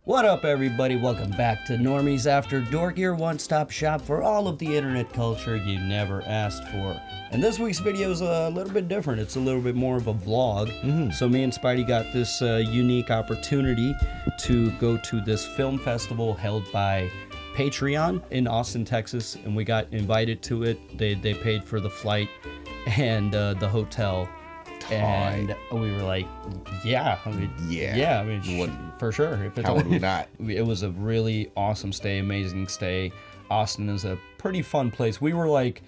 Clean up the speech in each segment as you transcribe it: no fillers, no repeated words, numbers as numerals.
What up, everybody? Welcome back to Normies After Dork, your one-stop shop for all of the internet culture you never asked for. And this week's video is a little bit different. It's a little bit more of a vlog. So me and Spidey got this unique opportunity to go to this film festival held by Patreon in Austin, Texas, and we got invited to it. They paid for the flight and the hotel. And we were like, yeah, for sure. How would we not? It was a really awesome stay, amazing stay. Austin is a pretty fun place. We were like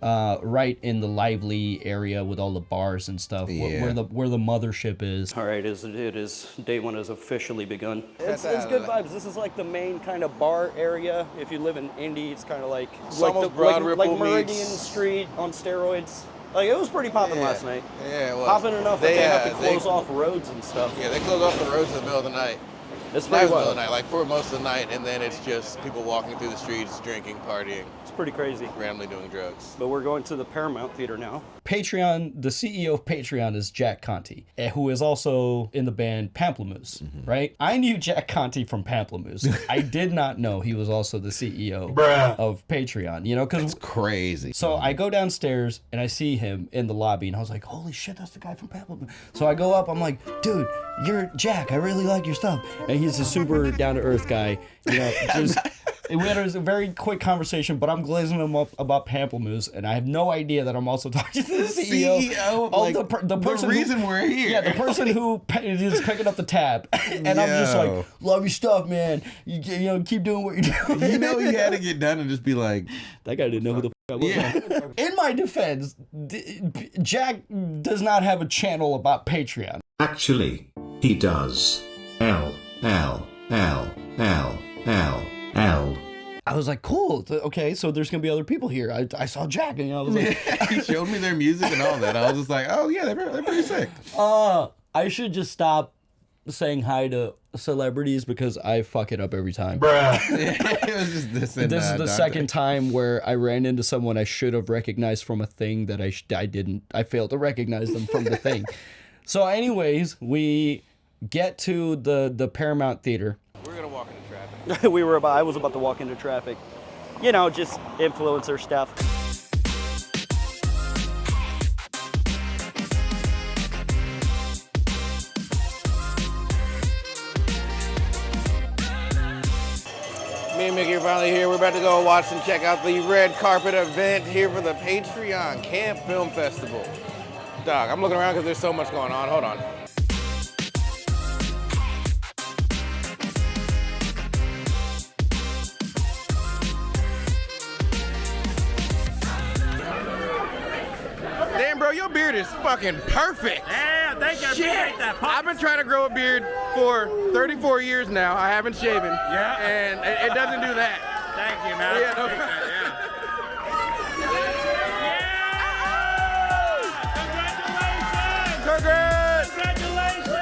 right in the lively area with all the bars and stuff, where the mothership is. All right, it is day one has officially begun. It's good vibes. This is like the main kind of bar area. If you live in Indy, it's kind of like Meridian Street on steroids. Like, it was pretty popping last night. Yeah, it was. Popping enough that they have to close off roads and stuff. Yeah, they close off the roads in the middle of the night. It's pretty wild. Like for most of the night, and then it's just people walking through the streets, drinking, partying. It's pretty crazy. Randomly doing drugs. But we're going to the Paramount Theater now. Patreon, the CEO of Patreon is Jack Conte, who is also in the band Pamplemousse, right? I knew Jack Conte from Pamplemousse. I did not know he was also the CEO of Patreon, you know, because it's crazy. So I go downstairs and I see him in the lobby and I was like, holy shit, that's the guy from Pamplemousse. So I go up, I'm like, dude, you're Jack, I really like your stuff. And he's a super down-to-earth guy, you know, just... We had a very quick conversation, but I'm glazing him up about Pamplemousse, and I have no idea that I'm also talking to the CEO of the person reason we're here. Yeah, the person who is picking up the tab. And I'm just like, love your stuff, man. You know, keep doing what you're doing. You know, he had to get done and just be like, that guy didn't know who the I was. Yeah. In my defense, Jack does not have a channel about Patreon. Actually, he does. L. I was like, cool. Okay, so there's gonna be other people here. I saw Jack, and I was like, he showed me their music and all that. I was just like, oh yeah, they're pretty sick. I should just stop saying hi to celebrities because I fuck it up every time. It was just this. And this is the second time where I ran into someone I should have recognized from a thing that I didn't. I failed to recognize them from the thing. So, anyways, we get to the Paramount Theater. We're gonna walk into traffic. I was about to walk into traffic. You know, just influencer stuff. Me and Mickey are finally here. We're about to go watch and check out the red carpet event here for the Patreon Camp Film Festival. Dog, I'm looking around because there's so much going on. Hold on. Damn, bro, your beard is fucking perfect. Yeah, thank you. I appreciate that. I've been trying to grow a beard for 34 years now. I haven't shaven. Yeah. And it doesn't do that. Thank you, man. Yeah, no Congratulations! Congrats! Congratulations!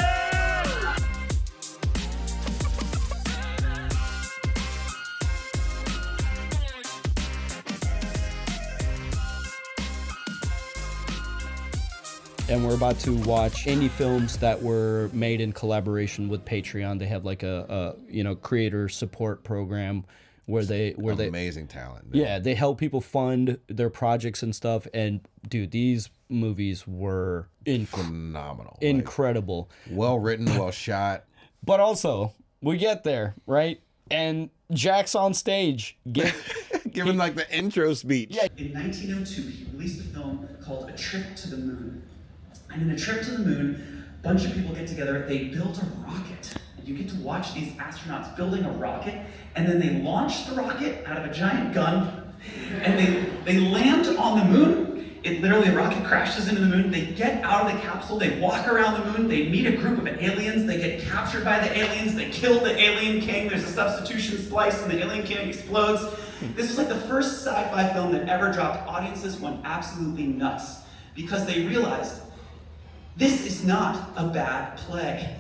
And we're about to watch indie films that were made in collaboration with Patreon. They have like a creator support program where they amazing talent. Man. Yeah, they help people fund their projects and stuff. And dude, these movies were phenomenal, incredible, well written, well shot. But also, we get there right, and Jack's on stage, giving like the intro speech. Yeah. In 1902, he released a film called A Trip to the Moon. And in A Trip to the Moon, a bunch of people get together, they build a rocket. And you get to watch these astronauts building a rocket, and then they launch the rocket out of a giant gun, and they land on the moon. The rocket crashes into the moon, they get out of the capsule, they walk around the moon, they meet a group of aliens, they get captured by the aliens, they kill the alien king, there's a substitution splice, and the alien king explodes. This was like the first sci-fi film that ever dropped. Audiences went absolutely nuts, because they realized, this is not a bad play.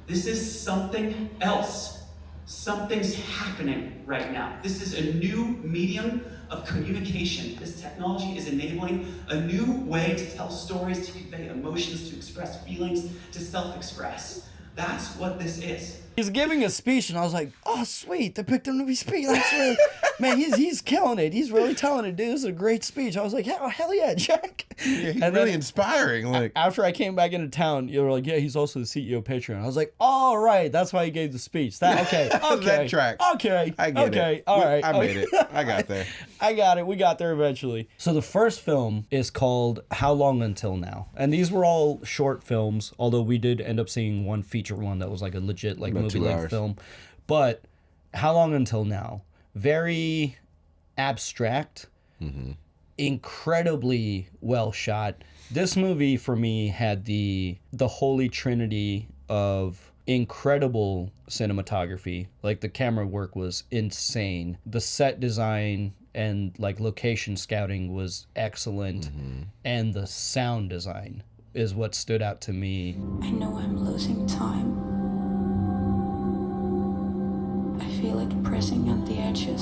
This is something else. Something's happening right now. This is a new medium of communication. This technology is enabling a new way to tell stories, to convey emotions, to express feelings, to self-express. That's what this is. He's giving a speech, and I was like, "Oh, sweet! They picked him to be speech. That's really, man. He's killing it. He's really telling it, dude. This is a great speech." I was like, "Yeah, hell yeah, Jack!" Yeah, he's And really then inspiring. Like, after I came back into town, you were like, "Yeah, he's also the CEO of Patreon." I was like, "All right, that's why he gave the speech." That okay, okay, that tracks. Okay, I get okay, it. all right, I okay. made it. I got there. I got it. We got there eventually. So the first film is called How Long Until Now? And these were all short films, although we did end up seeing one feature one that was like a legit like About movie 2 length hours. film. But How Long Until Now? Very abstract, incredibly well shot. This movie for me had the holy trinity of incredible cinematography. Like the camera work was insane. The set design and like location scouting was excellent, and the sound design is what stood out to me. I know I'm losing time. I feel it pressing at the edges,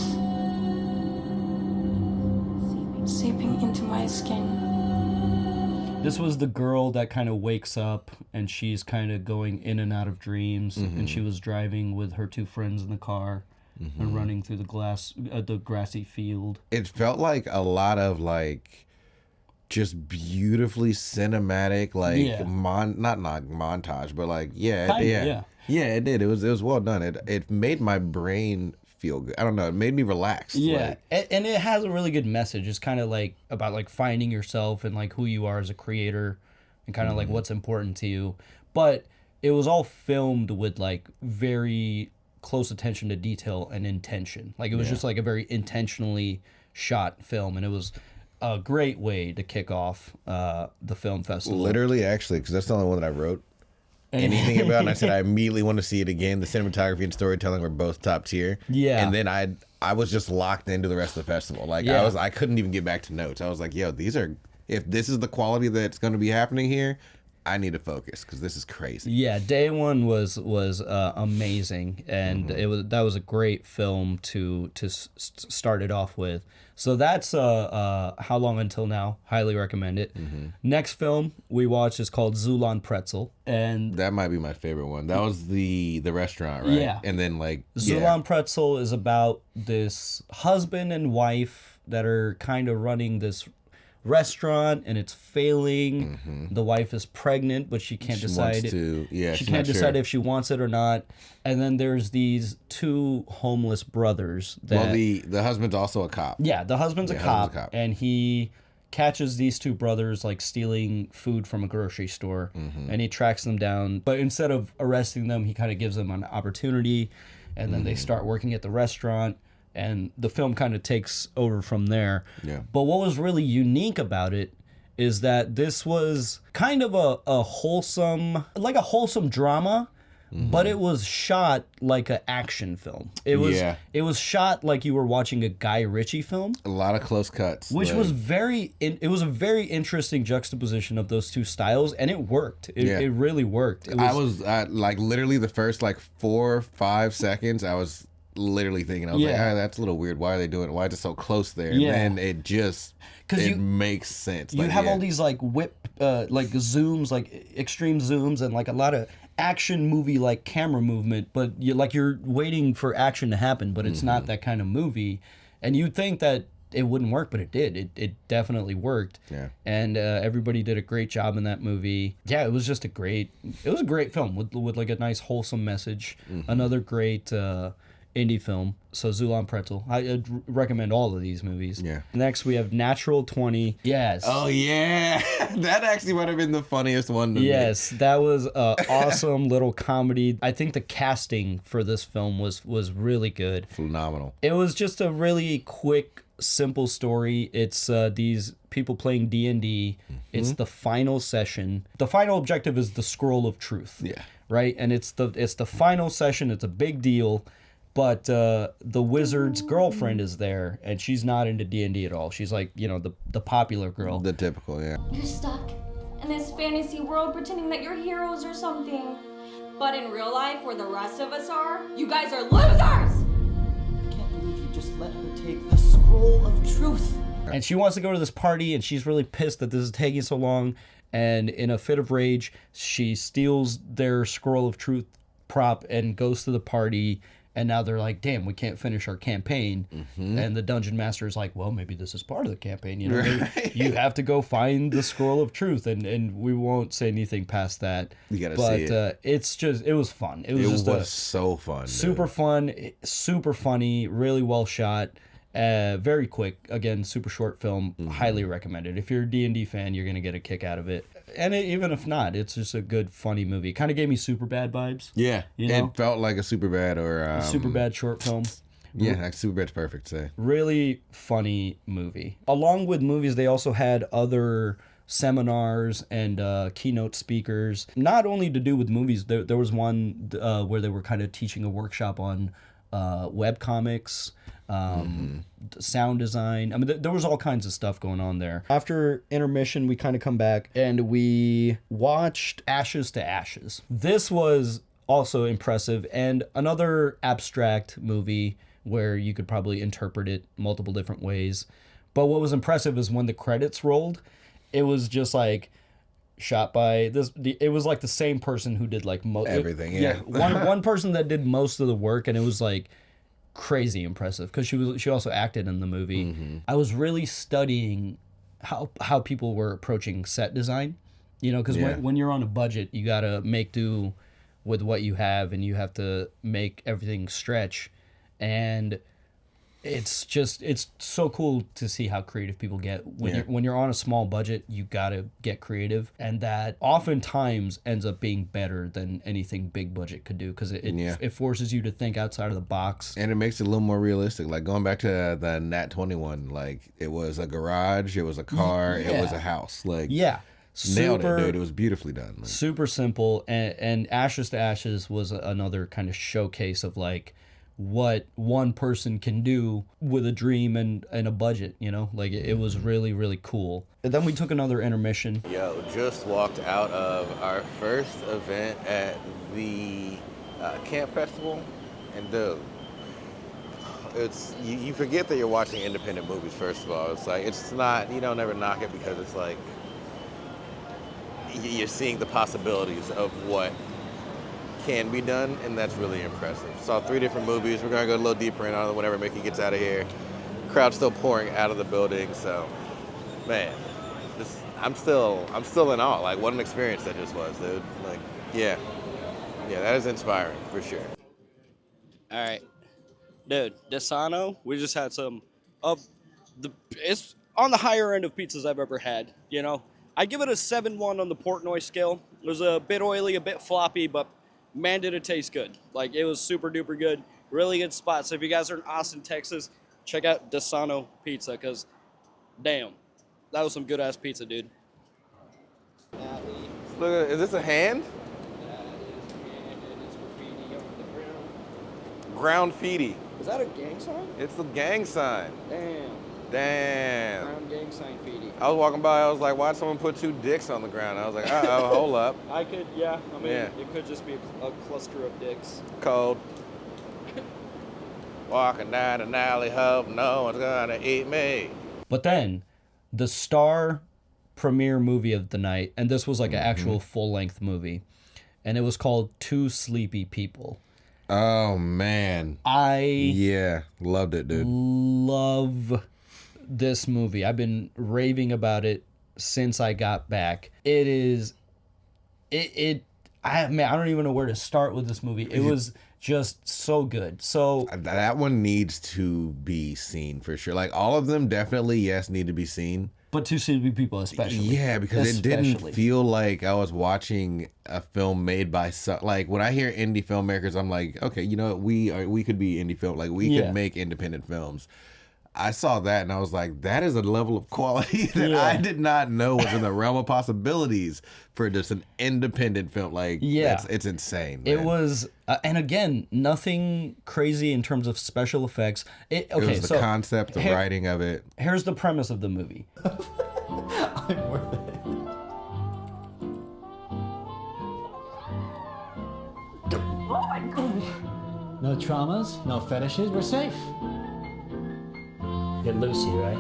seeping into my skin. This was the girl that kind of wakes up and she's kind of going in and out of dreams, and she was driving with her 2 friends in the car and running through the grassy field. It felt like a lot of like just beautifully cinematic, like Yeah. not montage, but like Kinda, yeah. it did. It was well done. It made my brain feel good. I don't know. It made me relaxed. Yeah, Like, and it has a really good message. It's kind of like about like finding yourself and like who you are as a creator and kind of like what's important to you. But it was all filmed with like very close attention to detail and intention. Like it was just like a very intentionally shot film, and it was a great way to kick off the film festival. literally, actually, because that's the only one that I wrote anything about, and I said I immediately want to see it again. The cinematography and storytelling were both top tier. Yeah. And then I was just locked into the rest of the festival. Like Yeah. I couldn't even get back to notes. I was like, yo, if this is the quality that's going to be happening here, I need to focus because this is crazy. Yeah, day one was amazing, and that was a great film to start it off with. So that's How Long Until Now. Highly recommend it. Next film we watched is called Zulon Pretzel, and That might be my favorite one. That was the restaurant, right? Yeah. And then like Zulon Pretzel is about this husband and wife that are kind of running this restaurant, and it's failing. The wife is pregnant, but she can't decide. she She can't decide if she wants it or not. And then there's these 2 homeless brothers that. Well, the husband's also a cop. Yeah, the husband's a husband's cop, and he catches these 2 brothers like stealing food from a grocery store, and he tracks them down. But instead of arresting them, he kind of gives them an opportunity, and then they start working at the restaurant, and the film kind of takes over from there. Yeah. But what was really unique about it is that this was kind of a wholesome drama. But it was shot like an action film. It was shot like you were watching a Guy Ritchie film, A lot of close cuts. which like- was it was a very interesting juxtaposition of those 2 styles, and it worked. It really worked. It was, I was like literally the first like 4 or 5 seconds, I was literally thinking, I was like, Yeah. that's a little weird. Why are they doing it? Why is it so close there? Yeah. And then it just, 'Cause it you- makes sense. you Like, have yeah. all these like like zooms, like extreme zooms, and like a lot of action movie like camera movement, but you're waiting for action to happen, but it's not that kind of movie. And you'd think that it wouldn't work, but it did. It definitely worked. Yeah. And everybody did a great job in that movie. Yeah, it was a great film with like a nice wholesome message. Another great indie film. So Zulon Pretzel. I'd recommend all of these movies. Yeah. Next we have Natural 20. Yes. Oh yeah, that actually might have been the funniest one to me. Yes, that was an awesome little comedy. I think the casting for this film was really good. Phenomenal. It was just a really quick, simple story. It's these people playing D&D. It's the final session. The final objective is the Scroll of Truth. Yeah. Right? And it's the final session. It's a big deal. But the wizard's girlfriend is there, and she's not into D&D at all. She's like, the popular girl. The typical, yeah. You're stuck in this fantasy world pretending that you're heroes or something. But in real life, where the rest of us are, you guys are losers! I can't believe you just let her take the scroll of truth. And she wants to go to this party, and she's really pissed that this is taking so long. And in a fit of rage, she steals their scroll of truth prop and goes to the party. And now they're like, damn, we can't finish our campaign. And the dungeon master is like, well, maybe this is part of the campaign. You know, you have to go find the scroll of truth, and we won't say anything past that. You gotta see it. It was fun. It was so fun. Super fun, super funny, really well shot. Very quick. Again, super short film. Highly recommended. If you're a D&D fan, you're gonna get a kick out of it. And even if not, it's just a good, funny movie. Kind of gave me Superbad vibes. Yeah, you know? It felt like a Superbad or a Superbad short film. Yeah, like Superbad's perfect. Say really funny movie. Along with movies, they also had other seminars and keynote speakers. Not only to do with movies. There was one where they were kind of teaching a workshop on webcomics. Sound design. I mean, there was all kinds of stuff going on there. After intermission, we kind of come back and we watched Ashes to Ashes. This was also impressive, and another abstract movie where you could probably interpret it multiple different ways. But what was impressive is when the credits rolled, it was just like shot by this. It was like the same person who did like everything. Yeah, one person that did most of the work, and it was like crazy impressive because she also acted in the movie. I was really studying how people were approaching set design, you know, because when you're on a budget, you gotta make do with what you have, and you have to make everything stretch. And it's so cool to see how creative people get when you're on a small budget. You gotta get creative, and that oftentimes ends up being better than anything big budget could do, because it forces you to think outside of the box, and it makes it a little more realistic. Like going back to the Nat 21, like it was a garage, it was a car, it was a house. Like nailed it, dude. It was beautifully done. Like, super simple, and Ashes to Ashes was another kind of showcase of like what one person can do with a dream and a budget, you know? Like, it was really, really cool. And then we took another intermission. Yo, just walked out of our first event at the camp festival, and dude, it's you forget that you're watching independent movies. First of all, it's like, it's not, you don't ever knock it, because it's like you're seeing the possibilities of what can be done, and that's really impressive. Saw 3 different movies. We're gonna go a little deeper in on it whenever Mickey gets out of here. Crowd's still pouring out of the building, so man, I'm still in awe. Like, what an experience that just was, dude. Like, yeah, that is inspiring for sure. All right, dude, Desano. We just had some of it's on the higher end of pizzas I've ever had. You know, I give it a 7-1 on the Portnoy scale. It was a bit oily, a bit floppy, but man, did it taste good. Like, it was super duper good. Really good spot. So if you guys are in Austin, Texas, check out Desano Pizza, because damn, that was some good ass pizza, dude. Look, is this a hand? Ground feedy. Is that a gang sign? It's the gang sign. Damn. Ground gang sign feedy. I was walking by, I was like, why'd someone put 2 dicks on the ground? I was like, uh-oh, hold up. I mean, it could just be a cluster of dicks. Cold. Walking down an alley, hope no one's gonna eat me. But then, the star premiere movie of the night, and this was like an actual full-length movie, and it was called Two Sleepy People. Oh, man. Loved it, dude. Love this movie. I've been raving about it since I got back. It is, I don't even know where to start with this movie. It was just so good. So that one needs to be seen for sure. Like, all of them definitely, yes, need to be seen. But Two Sleepy People especially. Yeah, because it didn't feel like I was watching a film made by like, when I hear indie filmmakers, I'm like, okay, you know what? We could be indie film. Like, we could make independent films. I saw that and I was like, that is a level of quality that I did not know was in the realm of possibilities for just an independent film. Like, it's insane, man. It was, and again, nothing crazy in terms of special effects. It was the concept, the writing of it. Here's the premise of the movie. I'm worth it. Oh my god. No traumas, no fetishes, we're safe. You're Lucy, right?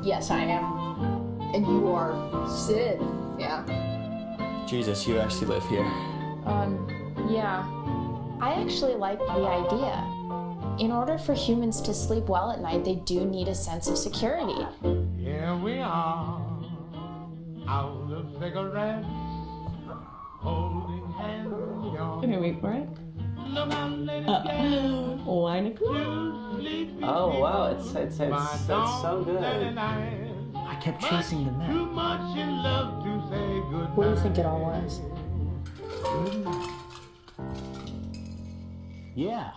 Yes, I am. And you are Sid, yeah? Jesus, you actually live here. Yeah. I actually like the idea. In order for humans to sleep well at night, they do need a sense of security. Here we are, out of cigarettes, holding hands. Okay, wait for it. 1 o'clock. Oh wow, it's so good. I kept chasing the net. What do you think it all was? Yeah.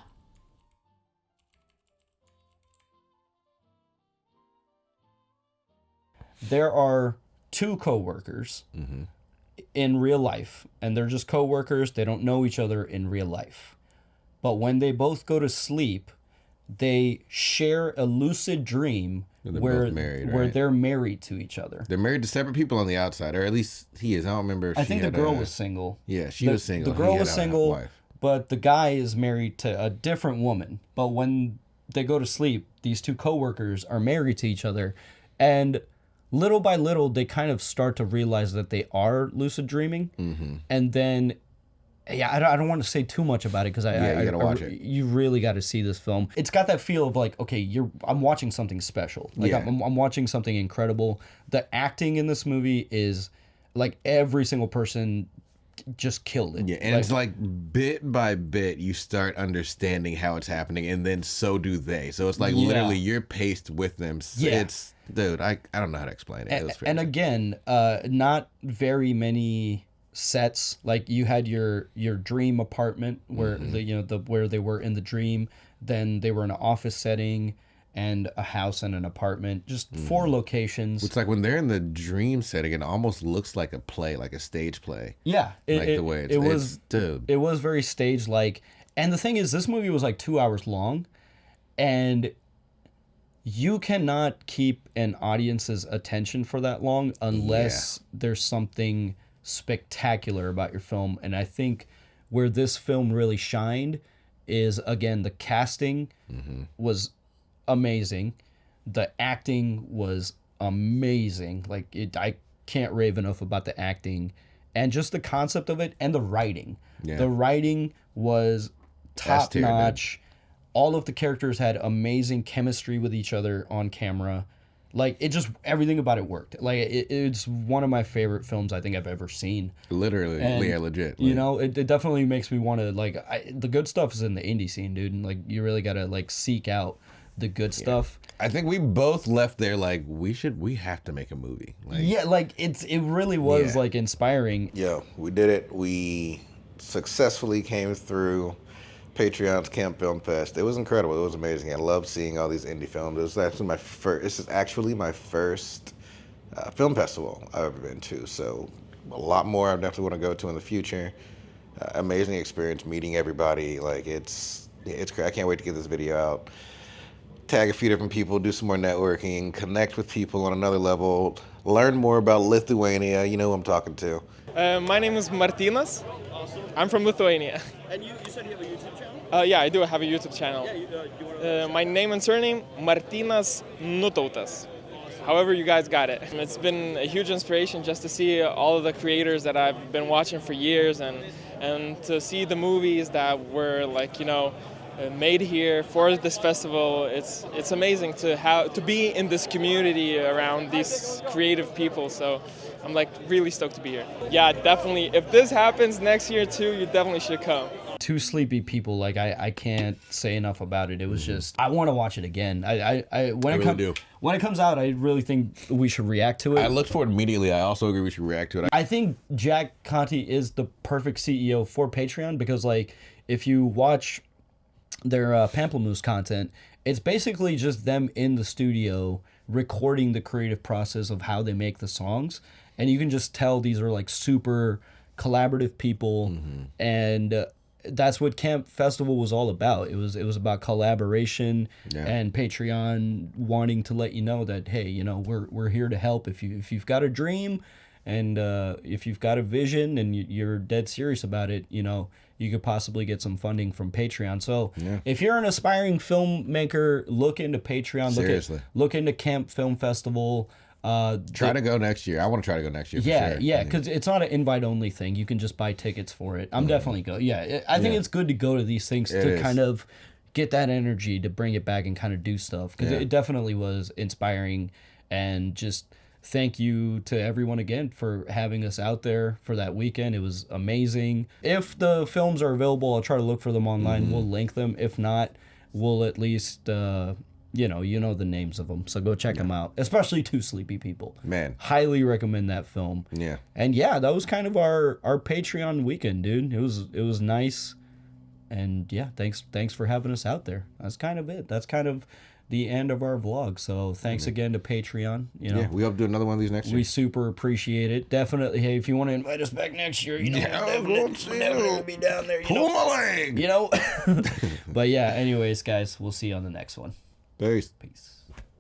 There are two coworkers in real life, and they're just coworkers. They don't know each other in real life. But when they both go to sleep, they share a lucid dream where they're married to each other. They're married to separate people on the outside, or at least he is. I don't remember if I think the girl was single. Yeah, she was single. The girl was single, but the guy is married to a different woman. But when they go to sleep, these two coworkers are married to each other, and little by little, they kind of start to realize that they are lucid dreaming, and then. Yeah, I don't want to say too much about it because you gotta watch it. You really got to see this film. It's got that feel of like, okay, I'm watching something special. Like I'm watching something incredible. The acting in this movie is like every single person just killed it. Yeah, and it's like bit by bit you start understanding how it's happening, and then so do they. So it's like literally you're paced with them. Yeah. It's dude, I don't know how to explain it. And again, not very many sets. Like you had your dream apartment where where they were in the dream, then they were in an office setting and a house and an apartment, just 4 locations. It's like when they're in the dream setting, it almost looks like a play, like a stage play. Yeah, the way it was very stage like. And the thing is, this movie was like 2 hours long, and you cannot keep an audience's attention for that long unless there's something spectacular about your film. And I think where this film really shined is, again, the casting was amazing, the acting was amazing. Like I can't rave enough about the acting and just the concept of it, and the writing. The writing was top notch. All of the characters had amazing chemistry with each other on camera. Like, it just, everything about it worked. Like, it's one of my favorite films I think I've ever seen. Literally, yeah, legit. You know, it definitely makes me want to, like, the good stuff is in the indie scene, dude. And, like, you really got to, like, seek out the good stuff. I think we both left there like, we have to make a movie. Like, yeah, like, it really was, like, inspiring. Yeah, we did it. We successfully came through Patreon's Camp Film Fest. It was incredible. It was amazing. I loved seeing all these indie films. This is actually my first film festival I've ever been to. So a lot more I definitely want to go to in the future. Amazing experience meeting everybody. Like it's great. I can't wait to get this video out. Tag a few different people, do some more networking, connect with people on another level, learn more about Lithuania. You know who I'm talking to. My name is Martynas. Awesome. I'm from Lithuania. And you said you have a YouTube channel? Yeah, I do have a YouTube channel. Yeah, my name and surname, Martynas Nutautas. Awesome. However you guys got it. It's been a huge inspiration just to see all of the creators that I've been watching for years, and to see the movies that were, like, you know, made here for this festival. It's amazing to be in this community around these creative people. So I'm like really stoked to be here. Yeah, definitely. If this happens next year too, you definitely should come. Two Sleepy People, like I can't say enough about it. It was just, I want to watch it again. When it comes out, I really think we should react to it. I looked for it immediately. I also agree we should react to it. I think Jack Conte is the perfect CEO for Patreon, because like if you watch their Pamplemousse content, it's basically just them in the studio recording the creative process of how they make the songs, and you can just tell these are like super collaborative people, and that's what Camp Festival was all about. It was about collaboration and Patreon wanting to let you know that, hey, you know, we're here to help. If you've got a dream and if you've got a vision and you're dead serious about it, you know, you could possibly get some funding from Patreon. So if you're an aspiring filmmaker, look into Patreon. Seriously. Look into Camp Film Festival. Try to go next year. I want to try to go next year. Yeah, for sure. yeah, because it's not an invite only thing. You can just buy tickets for it. I'm definitely go. Yeah, I think it's good to go to these things to kind of get that energy to bring it back and kind of do stuff, because it definitely was inspiring. And just thank you to everyone again for having us out there for that weekend. It was amazing. If the films are available, I'll try to look for them online. We'll link them. If not, we'll at least you know the names of them, so go check them out, especially Two Sleepy People. Man, highly recommend that film. Yeah. And yeah, that was kind of our Patreon weekend, dude. It was nice. And yeah, thanks for having us out there. That's kind of it. That's kind of the end of our vlog. So thanks again to Patreon. You know, we hope to do another one of these next year. We super appreciate it. Definitely. Hey, if you want to invite us back next year, you know, we'll definitely be down there. Pull my leg. You know. But yeah, anyways, guys, we'll see you on the next one. Peace. Peace.